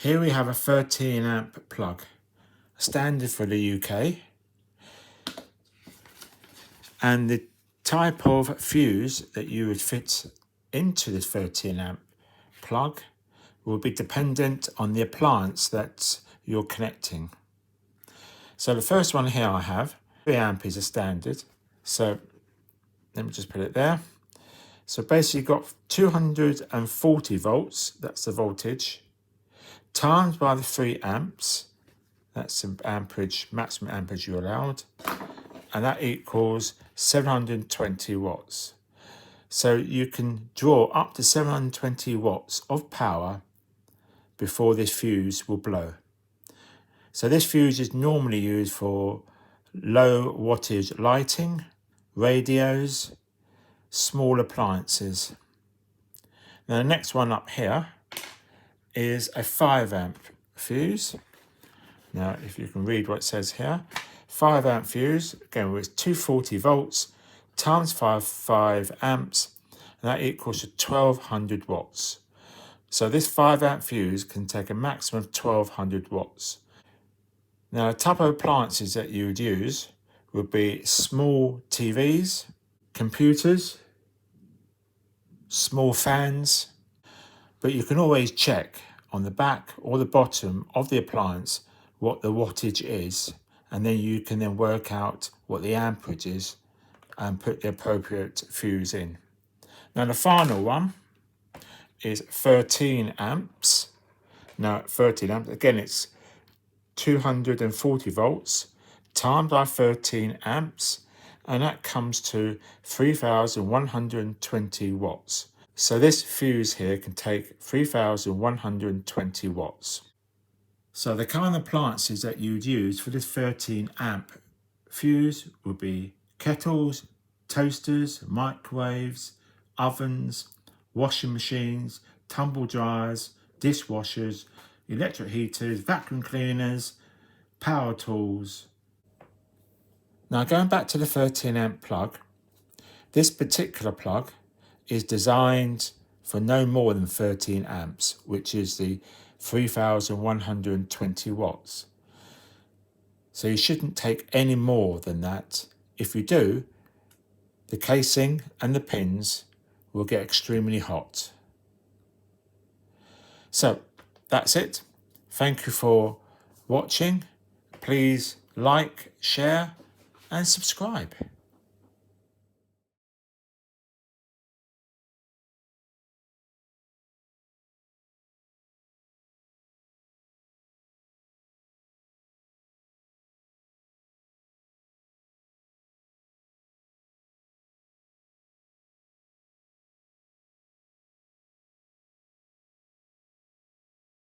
Here we have a 13 amp plug, standard for the UK. And the type of fuse that you would fit into this 13 amp plug will be dependent on the appliance that you're connecting. So the first one here I have, 3 amp is a standard. So let me just put it there. So basically you've got 240 volts, that's the voltage, times by the 3 amps, that's the amperage, maximum amperage you're allowed, and that equals 720 watts. So you can draw up to 720 watts of power before this fuse will blow. So this fuse is normally used for low wattage lighting, radios, small appliances. Now the next one up here is a 5 amp fuse. Now if you can read what it says here, 5 amp fuse, again with 240 volts times 5 amps, and that equals to 1200 watts. So this 5 amp fuse can take a maximum of 1200 watts. Now the type of appliances that you would use would be small TVs, computers, small fans, but you can always check on the back or the bottom of the appliance what the wattage is, and then you can then work out what the amperage is and put the appropriate fuse in. Now the final one is 13 amps. Now 13 amps, again it's 240 volts times by 13 amps, and that comes to 3120 watts. So this fuse here can take 3120 watts. So the kind of appliances that you'd use for this 13 amp fuse would be kettles, toasters, microwaves, ovens, washing machines, tumble dryers, dishwashers, electric heaters, vacuum cleaners, power tools. Now going back to the 13 amp plug, this particular plug is designed for no more than 13 amps, which is the 3120 watts. So you shouldn't take any more than that. If you do, the casing and the pins will get extremely hot. So that's it. Thank you for watching. Please like, share and subscribe.